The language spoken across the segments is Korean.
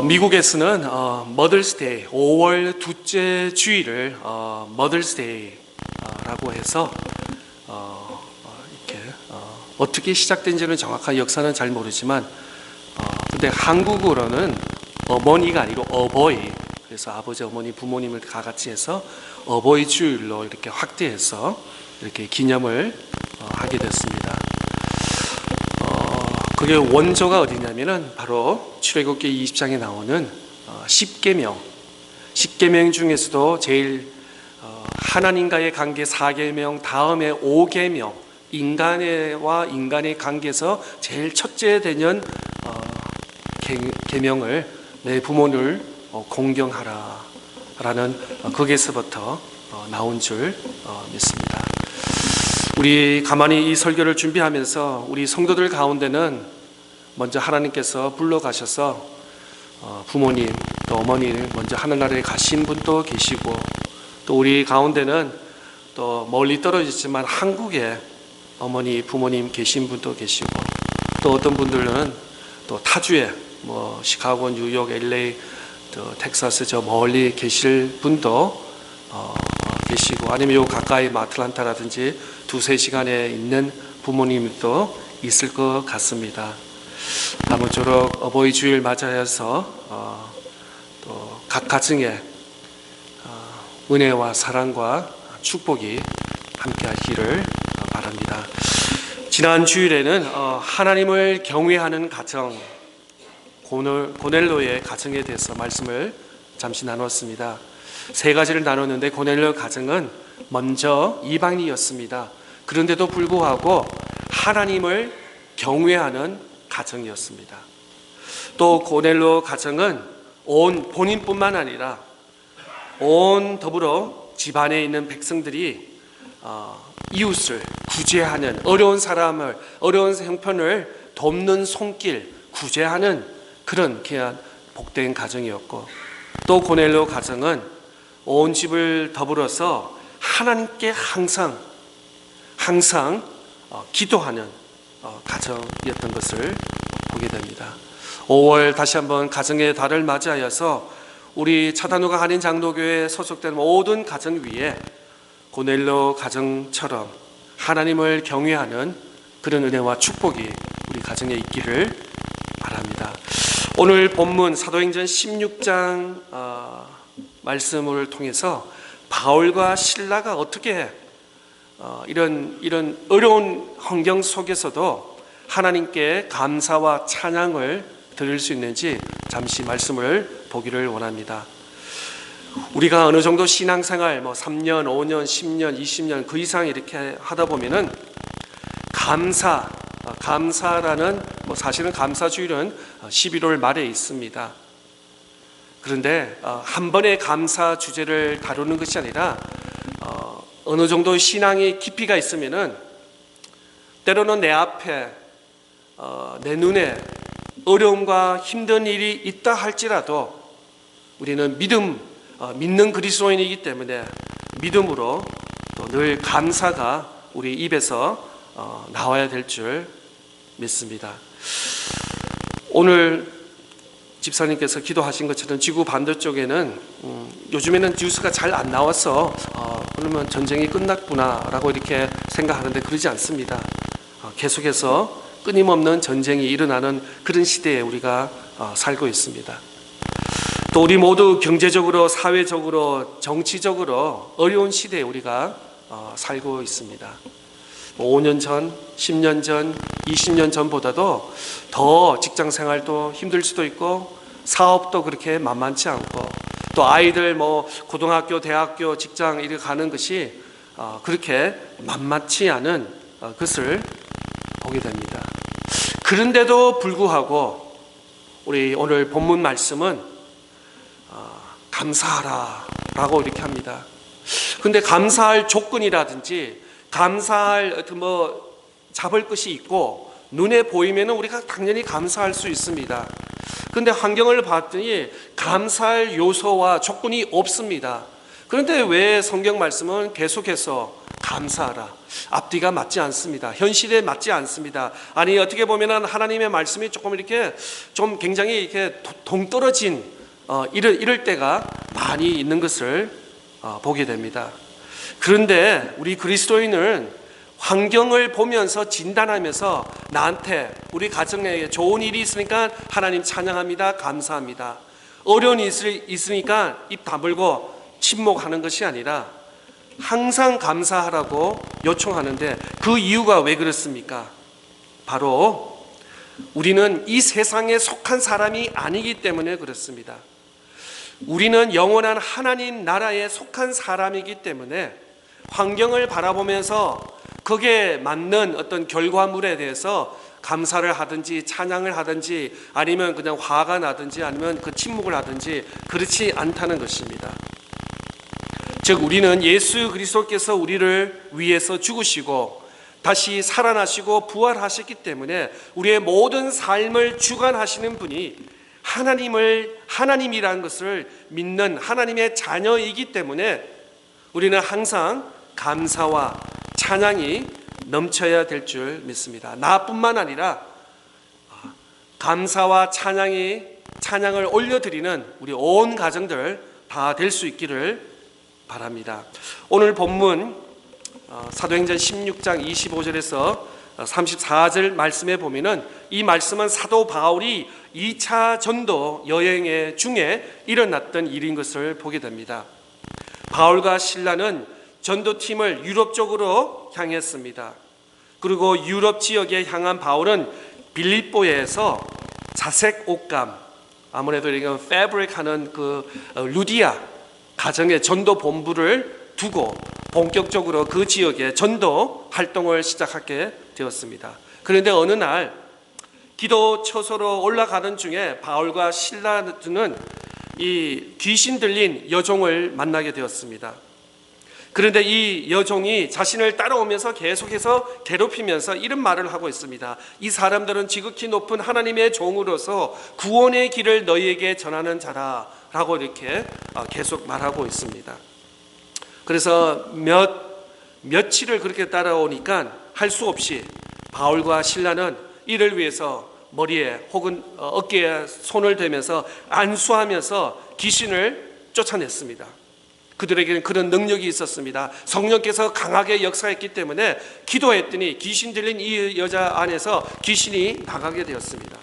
미국에서는 머더스데이 5월 둘째 주일을 머더스데이라고 해서 이렇게 어떻게 시작된지는 정확한 역사는 잘 모르지만 근데 한국어로는 어머니가 아니고 어버이, 그래서 아버지 어머니 부모님을 다 같이 해서 어버이 주일로 이렇게 확대해서 이렇게 기념을 하게 됐습니다. 그게 원조가 어디냐면은 바로 출애굽기 20장에 나오는 10계명 중에서도 제일 하나님과의 관계 4계명 다음에 5계명 인간과 인간의 관계에서 제일 첫째 되는 계명을 내 부모를 공경하라 라는 거기에서부터 나온 줄 믿습니다. 우리 가만히 이 설교를 준비하면서 우리 성도들 가운데는 먼저 하나님께서 불러가셔서 부모님 또 어머니를 먼저 하늘나라에 가신 분도 계시고, 또 우리 가운데는 또 멀리 떨어졌지만 한국에 어머니 부모님 계신 분도 계시고, 또 어떤 분들은 또 타주에 시카고, 뉴욕, LA, 또 텍사스 저 멀리 계실 분도 계시고, 아니면 요 가까이 아틀란타라든지 2-3시간에 있는 부모님도 있을 것 같습니다. 아무쪼록 어버이 주일 맞이하여서 또 각 가정에 은혜와 사랑과 축복이 함께하기를 바랍니다. 지난 주일에는 하나님을 경외하는 가정, 고넬로의 가정에 대해서 말씀을 잠시 나눴습니다. 3가지를 나눴는데 고넬로 가정은 먼저 이방인이었습니다. 그런데도 불구하고 하나님을 경외하는 가정이었습니다. 또 고넬로 가정은 본인뿐만 아니라 온 더불어 집안에 있는 백성들이 이웃을 구제하는, 어려운 사람을, 어려운 형편을 돕는 손길, 구제하는 그런 귀한 복된 가정이었고, 또 고넬로 가정은 온 집을 더불어서 하나님께 항상 기도하는 가정이었던 것을 보게 됩니다. 5월 다시 한번 가정의 달을 맞이하여서 우리 차단우가 한인 장로교회에 소속된 모든 가정 위에 고넬로 가정처럼 하나님을 경외하는 그런 은혜와 축복이 우리 가정에 있기를 바랍니다. 오늘 본문 사도행전 16장 말씀을 통해서 바울과 실라가 어떻게 이런 어려운 환경 속에서도 하나님께 감사와 찬양을 드릴 수 있는지 잠시 말씀을 보기를 원합니다. 우리가 어느 정도 신앙생활 3년, 5년, 10년, 20년 그 이상 이렇게 하다 보면은 감사라는 사실은 감사주일은 11월 말에 있습니다. 그런데 한 번의 감사 주제를 다루는 것이 아니라 어느 정도 신앙의 깊이가 있으면은 때로는 내 앞에 내 눈에 어려움과 힘든 일이 있다 할지라도 우리는 믿는 그리스도인이기 때문에 믿음으로 또 늘 감사가 우리 입에서 나와야 될 줄 믿습니다. 오늘 집사님께서 기도하신 것처럼 지구 반대쪽에는 요즘에는 뉴스가 잘 안 나와서 그러면 전쟁이 끝났구나 라고 이렇게 생각하는데 그러지 않습니다. 계속해서 끊임없는 전쟁이 일어나는 그런 시대에 우리가 살고 있습니다. 또 우리 모두 경제적으로, 사회적으로, 정치적으로 어려운 시대에 우리가 살고 있습니다. 5년 전, 10년 전, 20년 전보다도 더 직장 생활도 힘들 수도 있고 사업도 그렇게 만만치 않고 또 아이들 고등학교, 대학교, 직장 이렇게 가는 것이 그렇게 만만치 않은 것을 보게 됩니다. 그런데도 불구하고 우리 오늘 본문 말씀은 감사하라 라고 이렇게 합니다. 그런데 감사할 조건이라든지 감사할 잡을 것이 있고 눈에 보이면 우리가 당연히 감사할 수 있습니다. 그런데 환경을 봤더니 감사할 요소와 조건이 없습니다. 그런데 왜 성경 말씀은 계속해서 감사하라. 앞뒤가 맞지 않습니다. 현실에 맞지 않습니다. 아니, 어떻게 보면은 하나님의 말씀이 조금 이렇게 좀 굉장히 이렇게 동떨어진 이럴 때가 많이 있는 것을 보게 됩니다. 그런데 우리 그리스도인은 환경을 보면서 진단하면서 나한테, 우리 가정에 좋은 일이 있으니까 하나님 찬양합니다, 감사합니다. 어려운 일이 있으니까 입 다물고 침묵하는 것이 아니라 항상 감사하라고 요청하는데, 그 이유가 왜 그렇습니까? 바로 우리는 이 세상에 속한 사람이 아니기 때문에 그렇습니다. 우리는 영원한 하나님 나라에 속한 사람이기 때문에 환경을 바라보면서 거기에 맞는 어떤 결과물에 대해서 감사를 하든지 찬양을 하든지 아니면 그냥 화가 나든지 아니면 그 침묵을 하든지 그렇지 않다는 것입니다. 즉, 우리는 예수 그리스도께서 우리를 위해서 죽으시고 다시 살아나시고 부활하셨기 때문에 우리의 모든 삶을 주관하시는 분이 하나님이라는 것을 믿는 하나님의 자녀이기 때문에 우리는 항상 감사와 찬양이 넘쳐야 될 줄 믿습니다. 나뿐만 아니라 감사와 찬양을 올려드리는 우리 온 가정들 다 될 수 있기를 바랍니다. 오늘 본문 사도행전 16장 25절에서 34절 말씀에 보면은 이 말씀은 사도 바울이 2차 전도 여행 중에 일어났던 일인 것을 보게 됩니다. 바울과 실라는 전도팀을 유럽 쪽으로 향했습니다. 그리고 유럽 지역에 향한 바울은 빌립보에서 자색 옷감, 아무래도 이런 패브릭 하는 그 루디아 가정의 전도 본부를 두고 본격적으로 그 지역에 전도 활동을 시작하게 되었습니다. 그런데 어느 날 기도 처소로 올라가던 중에 바울과 실라는 이 귀신 들린 여종을 만나게 되었습니다. 그런데 이 여종이 자신을 따라오면서 계속해서 괴롭히면서 이런 말을 하고 있습니다. 이 사람들은 지극히 높은 하나님의 종으로서 구원의 길을 너희에게 전하는 자라 라고 이렇게 계속 말하고 있습니다. 그래서 며칠을 그렇게 따라오니까 할 수 없이 바울과 실라는 이를 위해서 머리에 혹은 어깨에 손을 대면서 안수하면서 귀신을 쫓아냈습니다. 그들에게는 그런 능력이 있었습니다. 성령께서 강하게 역사했기 때문에 기도했더니 귀신 들린 이 여자 안에서 귀신이 나가게 되었습니다.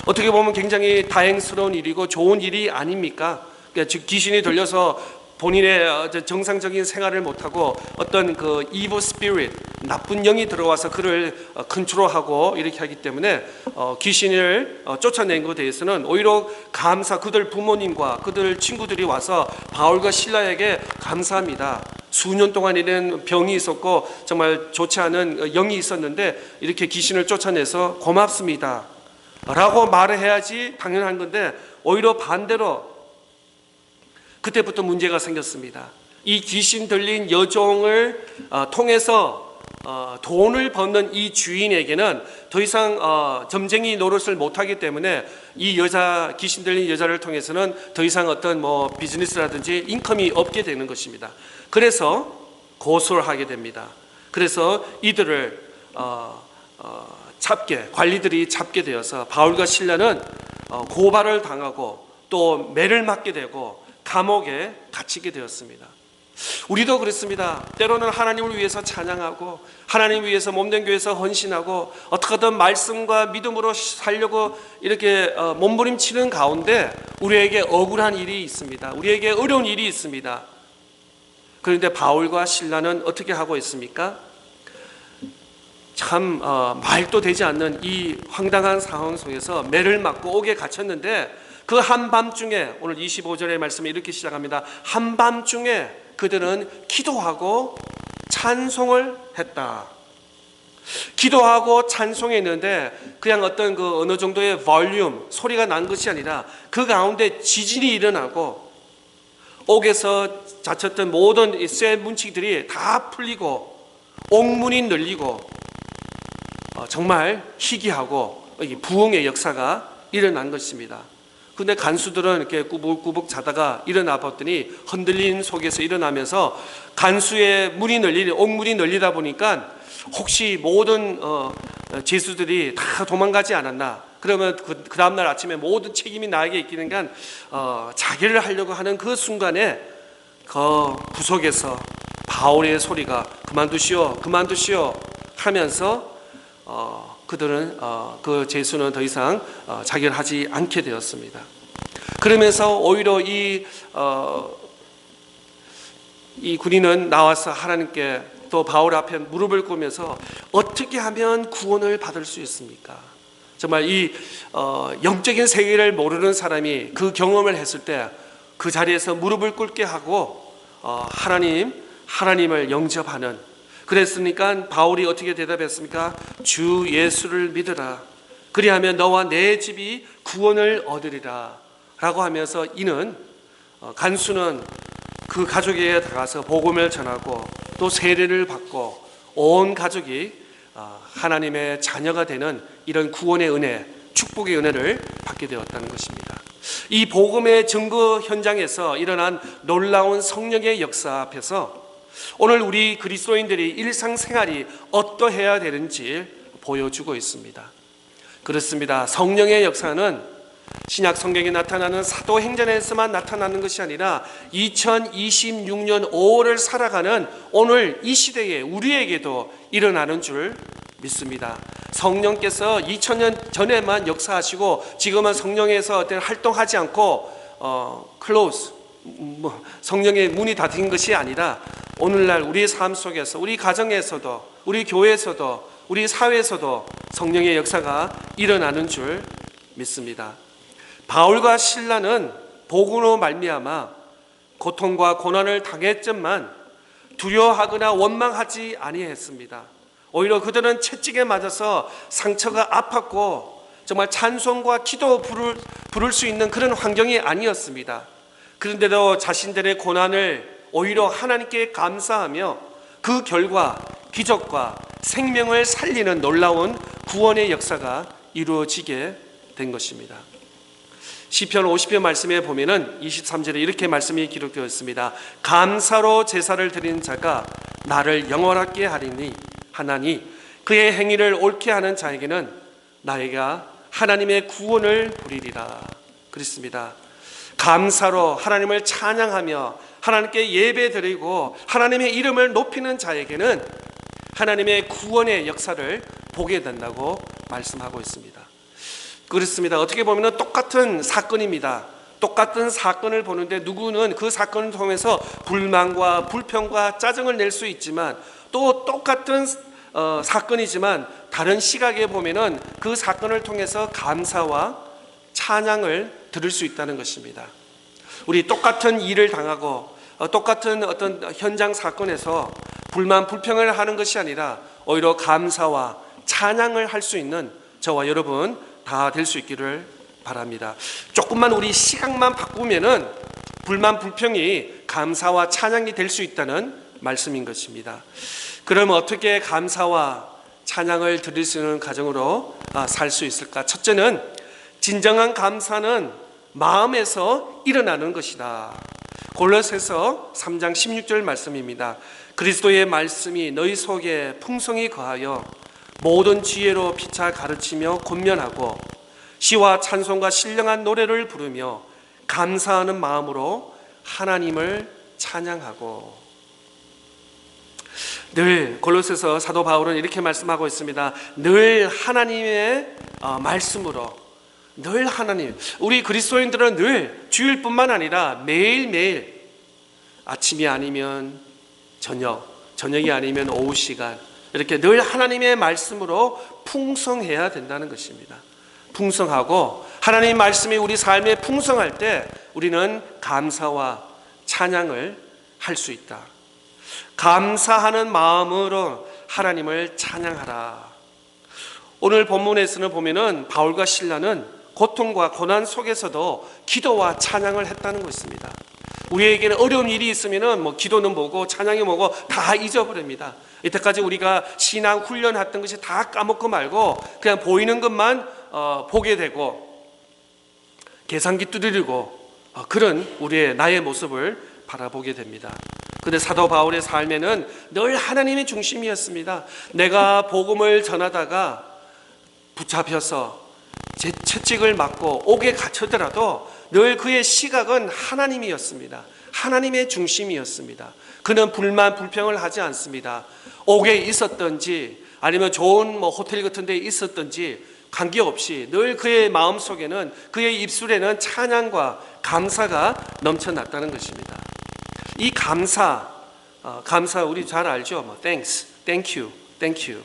어떻게 보면 굉장히 다행스러운 일이고 좋은 일이 아닙니까? 그러니까 즉 귀신이 들려서 본인의 정상적인 생활을 못하고 어떤 그 evil spirit, 나쁜 영이 들어와서 그를 컨트롤하고 이렇게 하기 때문에 귀신을 쫓아낸 것에 대해서는 오히려 그들 부모님과 그들 친구들이 와서 바울과 실라에게 감사합니다. 수년 동안 이런 병이 있었고 정말 좋지 않은 영이 있었는데 이렇게 귀신을 쫓아내서 고맙습니다 라고 말을 해야지 당연한 건데, 오히려 반대로 그때부터 문제가 생겼습니다. 이 귀신 들린 여종을 통해서 돈을 버는 이 주인에게는 더 이상 점쟁이 노릇을 못하기 때문에 이 귀신 들린 여자를 통해서는 더 이상 어떤 비즈니스라든지 인컴이 없게 되는 것입니다. 그래서 고소를 하게 됩니다. 그래서 이들을 관리들이 잡게 되어서 바울과 실라는 고발을 당하고 또 매를 맞게 되고 감옥에 갇히게 되었습니다. 우리도 그렇습니다. 때로는 하나님을 위해서 찬양하고 하나님을 위해서 몸된 교회에서 헌신하고 어떻게든 말씀과 믿음으로 살려고 이렇게 몸부림치는 가운데 우리에게 억울한 일이 있습니다. 우리에게 어려운 일이 있습니다. 그런데 바울과 실라는 어떻게 하고 있습니까? 참 말도 되지 않는 이 황당한 상황 속에서 매를 맞고 옥에 갇혔는데 그 한밤중에, 오늘 25절의 말씀이 이렇게 시작합니다. 한밤중에 그들은 기도하고 찬송을 했다. 기도하고 찬송했는데 그냥 어떤 그 어느 정도의 볼륨, 소리가 난 것이 아니라 그 가운데 지진이 일어나고 옥에서 갇혔던 모든 쇠 문치들이 다 풀리고 옥문이 열리고 정말 희귀하고 부흥의 역사가 일어난 것입니다. 근데 간수들은 이렇게 꾸벅꾸벅 자다가 일어나 봤더니 흔들린 속에서 일어나면서 간수의 옥물이 널리다 보니까 혹시 모든 제수들이 다 도망가지 않았나? 그러면 그 다음날 아침에 모든 책임이 나에게 있기니까 자기를 하려고 하는 그 순간에 그 구석에서 바울의 소리가 그만두시오 하면서 그들은 그 제수는 더 이상 자결 하지 않게 되었습니다. 그러면서 오히려 이 군인은 나와서 하나님께 또 바울 앞에 무릎을 꿇으면서 어떻게 하면 구원을 받을 수 있습니까? 정말 이 영적인 세계를 모르는 사람이 그 경험을 했을 때 그 자리에서 무릎을 꿇게 하고 하나님을 영접하는, 그랬으니까 바울이 어떻게 대답했습니까? 주 예수를 믿으라. 그리하면 너와 내 집이 구원을 얻으리라 라고 하면서 이는 간수는 그 가족에게 다가가서 복음을 전하고 또 세례를 받고 온 가족이 하나님의 자녀가 되는 이런 구원의 은혜, 축복의 은혜를 받게 되었다는 것입니다. 이 복음의 증거 현장에서 일어난 놀라운 성령의 역사 앞에서 오늘 우리 그리스도인들이 일상생활이 어떠해야 되는지 보여주고 있습니다. 그렇습니다. 성령의 역사는 신약 성경에 나타나는 사도행전에서만 나타나는 것이 아니라 2026년 5월을 살아가는 오늘 이 시대에 우리에게도 일어나는 줄 믿습니다. 성령께서 2000년 전에만 역사하시고 지금은 성령에서 활동하지 않고 클로즈, 성령의 문이 닫힌 것이 아니라 오늘날 우리의 삶 속에서, 우리 가정에서도, 우리 교회에서도, 우리 사회에서도 성령의 역사가 일어나는 줄 믿습니다. 바울과 실라는 복음으로 말미암아 고통과 고난을 당했지만 두려워하거나 원망하지 아니했습니다. 오히려 그들은 채찍에 맞아서 상처가 아팠고 정말 찬송과 기도 부를 수 있는 그런 환경이 아니었습니다. 그런데도 자신들의 고난을 오히려 하나님께 감사하며 그 결과 기적과 생명을 살리는 놀라운 구원의 역사가 이루어지게 된 것입니다. 시편 50편 말씀에 보면은 23절에 이렇게 말씀이 기록되어 있습니다. 감사로 제사를 드리는 자가 나를 영원하게 하나니 그의 행위를 옳게 하는 자에게는 나이가 하나님의 구원을 부리리라. 그렇습니다. 감사로 하나님을 찬양하며 하나님께 예배드리고 하나님의 이름을 높이는 자에게는 하나님의 구원의 역사를 보게 된다고 말씀하고 있습니다. 그렇습니다. 어떻게 보면 똑같은 사건입니다. 똑같은 사건을 보는데 누구는 그 사건을 통해서 불만과 불평과 짜증을 낼 수 있지만 또 똑같은 사건이지만 다른 시각에 보면은 그 사건을 통해서 감사와 찬양을 들을 수 있다는 것입니다. 우리 똑같은 일을 당하고 똑같은 어떤 현장 사건에서 불만 불평을 하는 것이 아니라 오히려 감사와 찬양을 할 수 있는 저와 여러분 다 될 수 있기를 바랍니다. 조금만 우리 시각만 바꾸면은 불만 불평이 감사와 찬양이 될 수 있다는 말씀인 것입니다. 그럼 어떻게 감사와 찬양을 드릴 수 있는 가정으로 살 수 있을까? 첫째는 진정한 감사는 마음에서 일어나는 것이다. 골로새서 3장 16절 말씀입니다. 그리스도의 말씀이 너희 속에 풍성히 거하여 모든 지혜로 피차 가르치며 권면하고 시와 찬송과 신령한 노래를 부르며 감사하는 마음으로 하나님을 찬양하고. 늘 골로새서 사도 바울은 이렇게 말씀하고 있습니다. 늘 하나님의 말씀으로, 늘 하나님, 우리 그리스도인들은 늘 주일뿐만 아니라 매일매일 아침이 아니면 저녁이 아니면 오후 시간 이렇게 늘 하나님의 말씀으로 풍성해야 된다는 것입니다. 풍성하고 하나님의 말씀이 우리 삶에 풍성할 때 우리는 감사와 찬양을 할 수 있다. 감사하는 마음으로 하나님을 찬양하라. 오늘 본문에서는 보면은 바울과 실라는 고통과 고난 속에서도 기도와 찬양을 했다는 것입니다. 우리에게는 어려운 일이 있으면은 뭐 기도는 뭐고 찬양이 뭐고 다 잊어버립니다. 이때까지 우리가 신앙 훈련했던 것이 다 까먹고 말고 그냥 보이는 것만 보게 되고 계산기 두드리고 그런 나의 모습을 바라보게 됩니다. 근데 사도 바울의 삶에는 늘 하나님이 중심이었습니다. 내가 복음을 전하다가 붙잡혀서 제 채찍을 맞고 옥에 갇혀더라도 늘 그의 시각은 하나님이었습니다. 하나님의 중심이었습니다. 그는 불만 불평을 하지 않습니다. 옥에 있었든지 아니면 좋은 호텔 같은 데 있었든지 관계없이 늘 그의 마음속에는, 그의 입술에는 찬양과 감사가 넘쳐났다는 것입니다. 이 감사 우리 잘 알죠? thanks, thank you, thank you.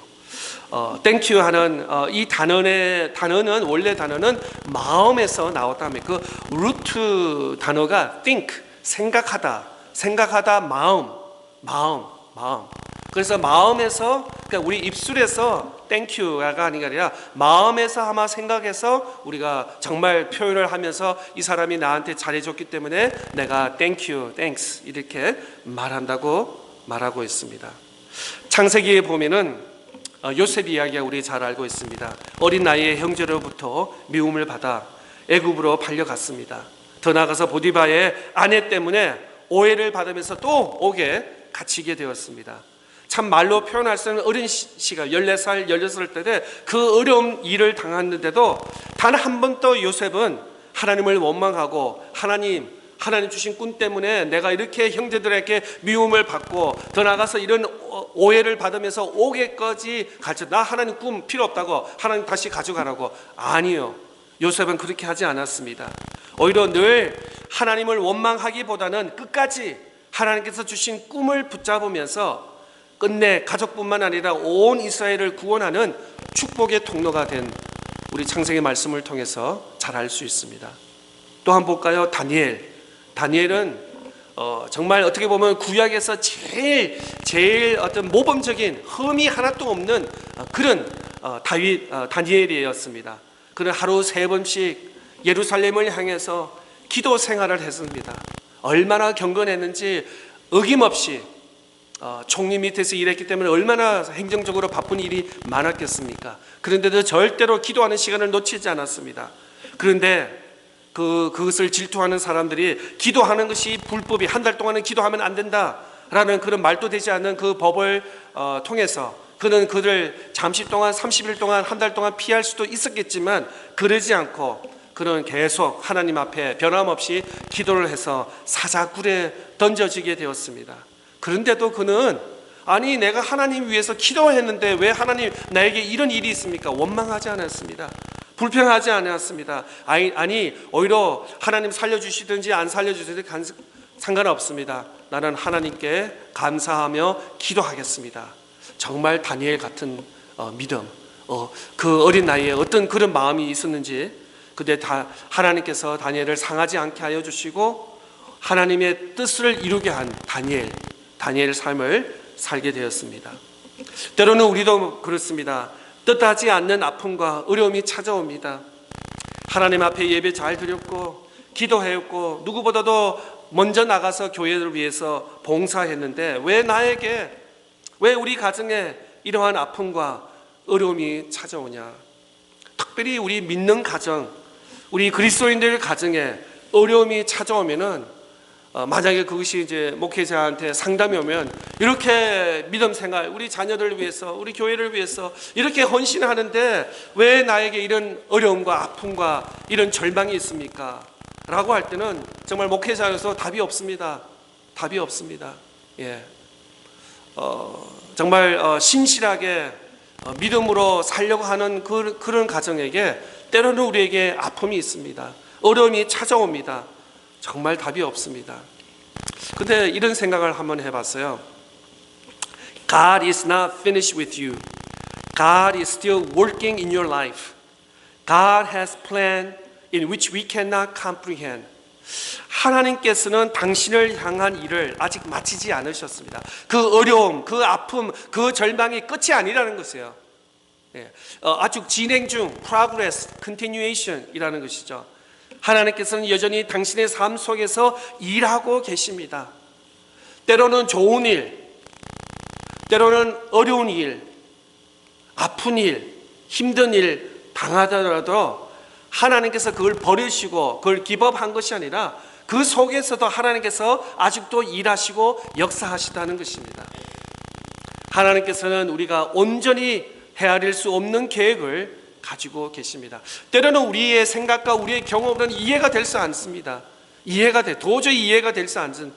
thank you 하는 이 단어는 원래 단어는 마음에서 나왔다면 그 루트 단어가 think, 생각하다, 마음. 그래서 마음에서, 그러니까 우리 입술에서 thank you가 아니라 마음에서 아마 생각해서 우리가 정말 표현을 하면서 이 사람이 나한테 잘해줬기 때문에 내가 thank you, thanks 이렇게 말하고 있습니다. 창세기에 보면은 요셉 이야기가 우리 잘 알고 있습니다. 어린 나이에 형제로부터 미움을 받아 애굽으로 팔려갔습니다. 더 나아가서 보디바의 아내 때문에 오해를 받으면서 또 옥에 갇히게 되었습니다. 참 말로 표현할 수 없는 어린 시각 14살, 16살 때 그 어려운 일을 당했는데도 단 한 번도 요셉은 하나님을 원망하고 하나님 주신 꿈 때문에 내가 이렇게 형제들에게 미움을 받고 더 나아가서 이런 오해를 받으면서 옥에까지 갇혀, 나 하나님 꿈 필요 없다고, 하나님 다시 가져가라고. 아니요, 요셉은 그렇게 하지 않았습니다. 오히려 늘 하나님을 원망하기보다는 끝까지 하나님께서 주신 꿈을 붙잡으면서 끝내 가족뿐만 아니라 온 이스라엘을 구원하는 축복의 통로가 된 우리 창세기 말씀을 통해서 잘 알 수 있습니다. 또 한번 볼까요? 다니엘은 정말 어떻게 보면 구약에서 제일 어떤 모범적인 흠이 하나도 없는 그런 다니엘이었습니다. 그는 하루 3번씩 예루살렘을 향해서 기도 생활을 했습니다. 얼마나 경건했는지, 어김없이 총리 밑에서 일했기 때문에 얼마나 행정적으로 바쁜 일이 많았겠습니까? 그런데도 절대로 기도하는 시간을 놓치지 않았습니다. 그런데 그것을 질투하는 사람들이 기도하는 것이 불법이, 한 달 동안은 기도하면 안 된다라는 그런 말도 되지 않는 그 법을 통해서 그는 그를 잠시 동안 30일 동안, 한 달 동안 피할 수도 있었겠지만 그러지 않고 그는 계속 하나님 앞에 변함없이 기도를 해서 사자굴에 던져지게 되었습니다. 그런데도 그는 아니 내가 하나님 위해서 기도했는데 왜 하나님 나에게 이런 일이 있습니까? 원망하지 않았습니다. 불평하지 않았습니다. 아니 오히려 하나님 살려주시든지 안 살려주시든지 상관없습니다. 나는 하나님께 감사하며 기도하겠습니다. 정말 다니엘 같은 믿음, 그 어린 나이에 어떤 그런 마음이 있었는지, 근데 하나님께서 다니엘을 상하지 않게 하여 주시고 하나님의 뜻을 이루게 한 다니엘의 삶을 살게 되었습니다. 때로는 우리도 그렇습니다. 뜻하지 않는 아픔과 어려움이 찾아옵니다. 하나님 앞에 예배 잘 드렸고 기도했고 누구보다도 먼저 나가서 교회를 위해서 봉사했는데 왜 우리 가정에 이러한 아픔과 어려움이 찾아오냐? 특별히 우리 믿는 가정, 우리 그리스도인들 가정에 어려움이 찾아오면은 만약에 그것이 이제 목회자한테 상담이 오면 이렇게 믿음 생활, 우리 자녀들을 위해서, 우리 교회를 위해서 이렇게 헌신하는데 왜 나에게 이런 어려움과 아픔과 이런 절망이 있습니까? 라고 할 때는 정말 목회자로서 답이 없습니다. 예. 정말 신실하게 믿음으로 살려고 하는 그런 가정에게 때로는 우리에게 아픔이 있습니다. 어려움이 찾아옵니다. 정말 답이 없습니다. 근데 이런 생각을 한번 해봤어요. God is not finished with you. God is still working in your life. God has a plan in which we cannot comprehend. 하나님께서는 당신을 향한 일을 아직 마치지 않으셨습니다. 그 어려움, 그 아픔, 그 절망이 끝이 아니라는 것이에요. 예. 아주 진행 중, progress, continuation 이라는 것이죠. 하나님께서는 여전히 당신의 삶 속에서 일하고 계십니다. 때로는 좋은 일, 때로는 어려운 일, 아픈 일, 힘든 일 당하더라도 하나님께서 그걸 버리시고 그걸 기법한 것이 아니라 그 속에서도 하나님께서 아직도 일하시고 역사하시다는 것입니다. 하나님께서는 우리가 온전히 헤아릴 수 없는 계획을 가지고 계십니다. 때로는 우리의 생각과 우리의 경험으로는 이해가 되지 않습니다. 도저히 이해가 되지 않는.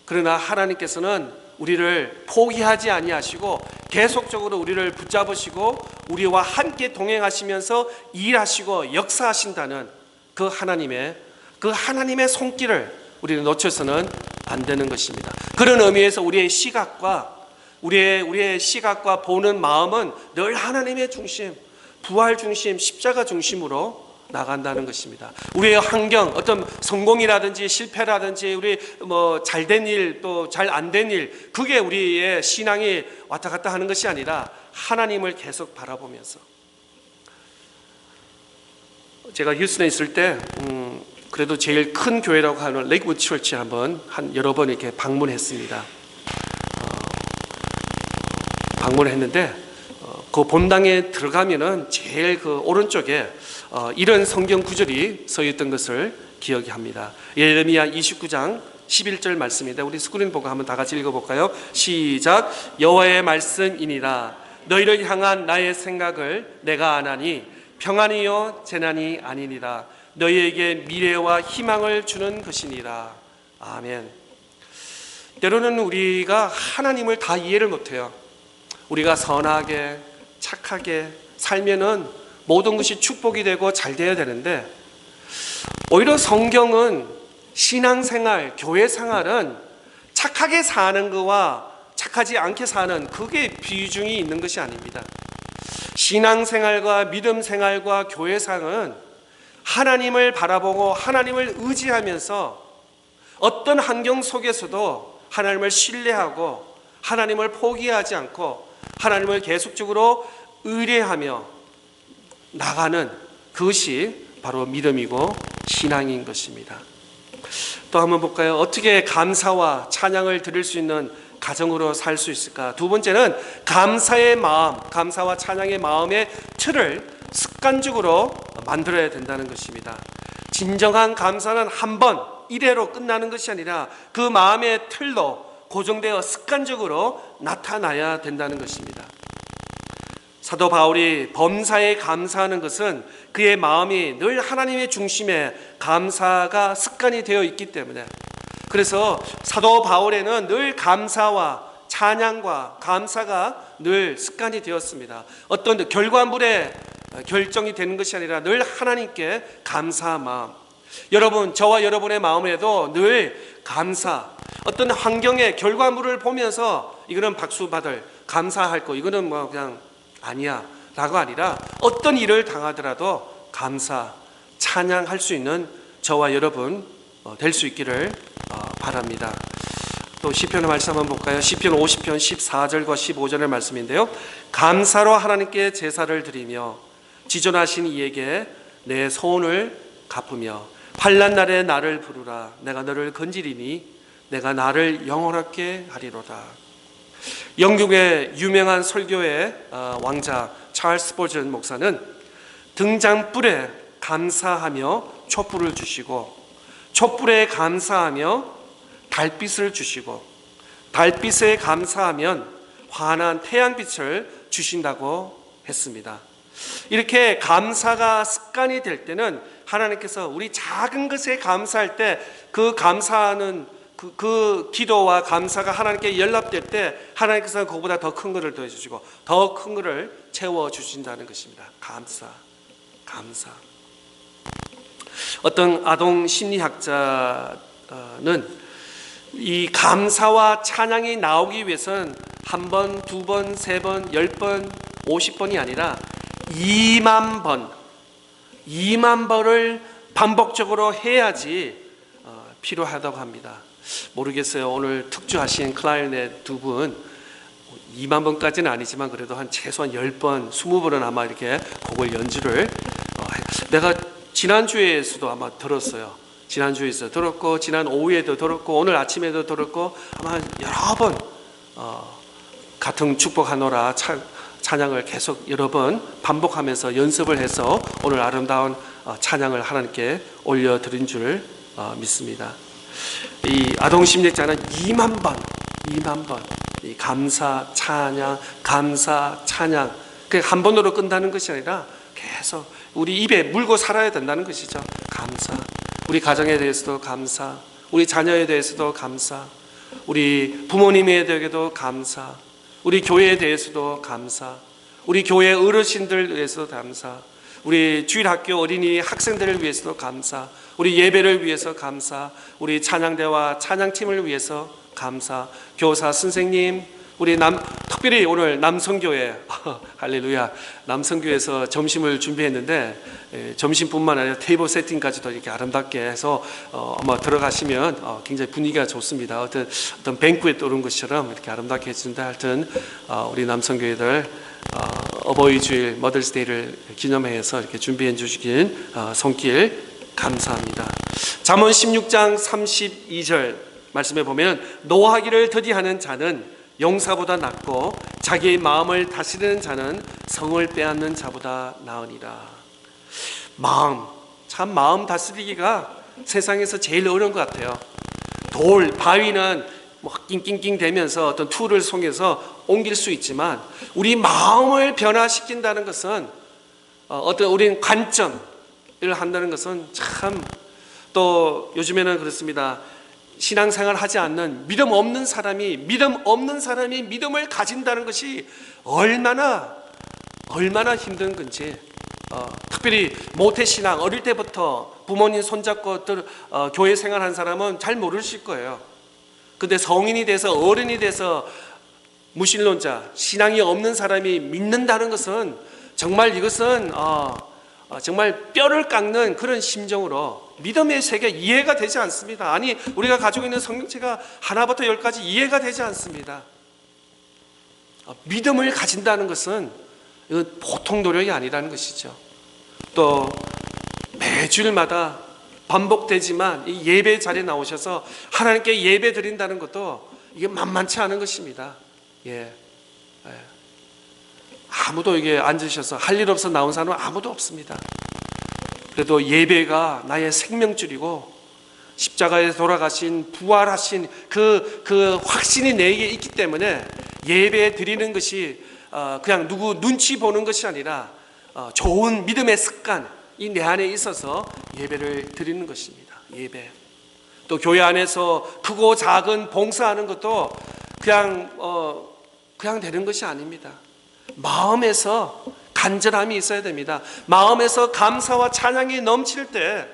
그러나 하나님께서는 우리를 포기하지 아니하시고 계속적으로 우리를 붙잡으시고 우리와 함께 동행하시면서 일하시고 역사하신다는 그 하나님의 손길을 우리는 놓쳐서는 안 되는 것입니다. 그런 의미에서 우리의 시각과 보는 마음은 늘 하나님의 중심, 부활 중심, 십자가 중심으로 나간다는 것입니다. 우리의 환경, 어떤 성공이라든지 실패라든지 우리 잘된 일 또 잘 안 된 일, 그게 우리의 신앙이 왔다 갔다 하는 것이 아니라 하나님을 계속 바라보면서. 제가 휴스턴에 있을 때 그래도 제일 큰 교회라고 하는 레이크우드 처치 여러 번 이렇게 방문했습니다. 방문했는데 그 본당에 들어가면은 제일 그 오른쪽에 이런 성경 구절이 서 있던 것을 기억이 합니다. 예레미야 29장 11절 말씀입니다. 우리 스크린 보고 한번 다 같이 읽어볼까요? 시작. 여호와의 말씀이니라. 너희를 향한 나의 생각을 내가 아나니 평안이요 재난이 아니니라. 너희에게 미래와 희망을 주는 것이니라. 아멘. 때로는 우리가 하나님을 다 이해를 못해요. 우리가 선하게 착하게 살면은 모든 것이 축복이 되고 잘 되어야 되는데, 오히려 성경은 신앙생활, 교회생활은 착하게 사는 것과 착하지 않게 사는 그게 비중이 있는 것이 아닙니다. 신앙생활과 믿음생활과 교회생활은 하나님을 바라보고 하나님을 의지하면서 어떤 환경 속에서도 하나님을 신뢰하고 하나님을 포기하지 않고 하나님을 계속적으로 의뢰하며 나가는 그것이 바로 믿음이고 신앙인 것입니다. 또 한번 볼까요? 어떻게 감사와 찬양을 드릴 수 있는 가정으로 살 수 있을까? 두 번째는 감사의 마음, 감사와 찬양의 마음의 틀을 습관적으로 만들어야 된다는 것입니다. 진정한 감사는 한 번 일회로 끝나는 것이 아니라 그 마음의 틀로 고정되어 습관적으로 나타나야 된다는 것입니다. 사도 바울이 범사에 감사하는 것은 그의 마음이 늘 하나님의 중심에 감사가 습관이 되어 있기 때문에, 그래서 사도 바울에는 늘 감사와 찬양과 감사가 늘 습관이 되었습니다. 어떤 결과물에 결정이 되는 것이 아니라 늘 하나님께 감사한 마음. 여러분, 저와 여러분의 마음에도 늘 감사, 어떤 환경의 결과물을 보면서 이거는 박수 받을, 감사할 거, 이거는 그냥 아니야 라고 아니라 어떤 일을 당하더라도 감사, 찬양할 수 있는 저와 여러분 될 수 있기를 바랍니다. 또 시편의 말씀 한번 볼까요? 시편 50편 14절과 15절의 말씀인데요. 감사로 하나님께 제사를 드리며 지존하신 이에게 내 소원을 갚으며 환난 날에 나를 부르라. 내가 너를 건지리니 내가 나를 영원하게 하리로다. 영국의 유명한 설교의 왕자 찰스 스포전 목사는 등잔불에 감사하며 촛불을 주시고, 촛불에 감사하며 달빛을 주시고, 달빛에 감사하면 환한 태양빛을 주신다고 했습니다. 이렇게 감사가 습관이 될 때는 하나님께서 우리 작은 것에 감사할 때 그 감사하는 그 기도와 감사가 하나님께 연락될 때 하나님께서 그보다 더 큰 것을 더해 주시고 더 큰 것을 채워 주신다는 것입니다. 감사. 어떤 아동 심리학자는 이 감사와 찬양이 나오기 위해서는 한 번, 두 번, 세 번, 10번, 50번이 아니라 2만 번을 반복적으로 해야지 필요하다고 합니다. 모르겠어요. 오늘 특주하신 클라리넷 두 분 2만 번까지는 아니지만 그래도 최소한 10번, 20번은 아마 이렇게 곡을 연주를 내가 지난주에서도 아마 들었어요. 지난주에서 들었고 지난 오후에도 들었고 오늘 아침에도 들었고 아마 여러 번 같은 축복하노라 찬양을 계속 여러 번 반복하면서 연습을 해서 오늘 아름다운 찬양을 하나님께 올려드린 줄 믿습니다. 이 아동심리학자는 2만 번 이 감사 찬양 감사 찬양 그 한 번으로 끝나는 것이 아니라 계속 우리 입에 물고 살아야 된다는 것이죠. 감사, 우리 가정에 대해서도 감사, 우리 자녀에 대해서도 감사, 우리 부모님에 대해서도 감사, 우리 교회에 대해서도 감사, 우리 교회 어르신들 위해서도 감사, 우리 주일학교 어린이 학생들을 위해서도 감사, 우리 예배를 위해서 감사, 우리 찬양대와 찬양팀을 위해서 감사, 교사 선생님, 우리 특별히 오늘 남성교회 할렐루야, 남성교회에서 점심을 준비했는데 점심뿐만 아니라 테이블 세팅까지도 이렇게 아름답게 해서 아마 들어가시면 굉장히 분위기가 좋습니다. 어떤 뱅크에 오른 것처럼 이렇게 아름답게 해주는데, 하여튼 우리 남성교회들 어버이 주일 머더스데이를 기념해서 이렇게 준비해 주시긴 손길 감사합니다. 잠언 16장 32절 말씀에 보면 노하기를 더디하는 자는 용사보다 낫고 자기의 마음을 다스리는 자는 성을 빼앗는 자보다 나으니라. 마음 다스리기가 세상에서 제일 어려운 것 같아요. 바위는 낑낑낑 대면서 어떤 툴을 통해서 옮길 수 있지만 우리 마음을 변화시킨다는 것은 어떤 우리는 관점을 한다는 것은 참, 또 요즘에는 그렇습니다. 신앙생활 하지 않는 믿음 없는 사람이 믿음을 가진다는 것이 얼마나 힘든 건지, 특별히 모태신앙 어릴 때부터 부모님 손잡고 교회 생활한 사람은 잘 모르실 거예요. 근데 성인이 돼서 어른이 돼서 무신론자, 신앙이 없는 사람이 믿는다는 것은 정말 이것은 정말 뼈를 깎는 그런 심정으로 믿음의 세계 이해가 되지 않습니다. 아니, 우리가 가지고 있는 성경책가 하나부터 열까지 이해가 되지 않습니다. 믿음을 가진다는 것은 이건 보통 노력이 아니라는 것이죠. 또 매주일마다 반복되지만 이 예배 자리에 나오셔서 하나님께 예배 드린다는 것도 이게 만만치 않은 것입니다. 아무도 이게 앉으셔서 할 일 없어 나온 사람은 아무도 없습니다. 그래도 예배가 나의 생명줄이고 십자가에 돌아가신 부활하신 그 확신이 내게 있기 때문에 예배 드리는 것이 그냥 누구 눈치 보는 것이 아니라 좋은 믿음의 습관이 내 안에 있어서 예배를 드리는 것입니다. 예배. 또 교회 안에서 크고 작은 봉사하는 것도 그냥 되는 것이 아닙니다. 마음에서 간절함이 있어야 됩니다. 마음에서 감사와 찬양이 넘칠 때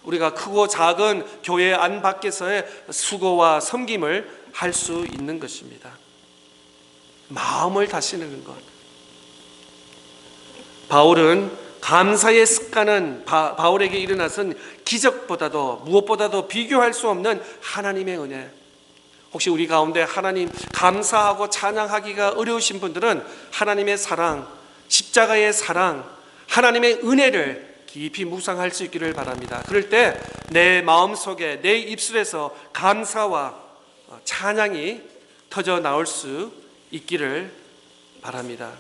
우리가 크고 작은 교회 안 밖에서의 수고와 섬김을 할 수 있는 것입니다. 마음을 다스리는 것. 바울은 감사의 습관은 바울에게 일어나선 기적보다도 무엇보다도 비교할 수 없는 하나님의 은혜. 혹시 우리 가운데 하나님 감사하고 찬양하기가 어려우신 분들은 하나님의 사랑, 십자가의 사랑, 하나님의 은혜를 깊이 묵상할 수 있기를 바랍니다. 그럴 때 내 마음속에, 내 입술에서 감사와 찬양이 터져 나올 수 있기를 바랍니다.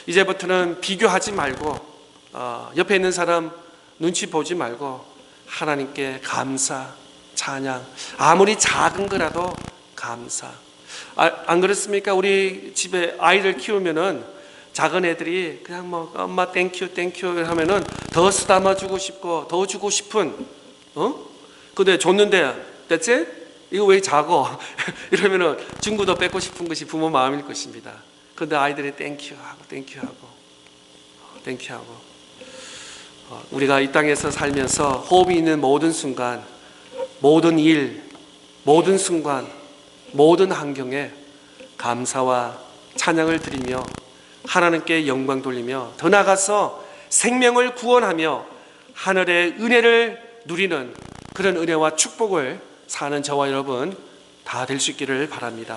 이제부터는 비교하지 말고 옆에 있는 사람 눈치 보지 말고 하나님께 감사, 찬양, 아무리 작은 거라도 감사. 안 그렇습니까? 우리 집에 아이들 키우면은 작은 애들이 그냥 엄마 땡큐 하면은 더 쓰다마 주고 싶고 더 주고 싶은, 근데 줬는데 됐지? 이거 왜 작어? 이러면은 중고도 뺏고 싶은 것이 부모 마음일 것입니다. 근데 아이들이 땡큐하고 우리가 이 땅에서 살면서 호흡이 있는 모든 순간, 모든 일, 모든 순간, 모든 환경에 감사와 찬양을 드리며 하나님께 영광 돌리며 더 나아가서 생명을 구원하며 하늘의 은혜를 누리는 그런 은혜와 축복을 사는 저와 여러분 다 될 수 있기를 바랍니다.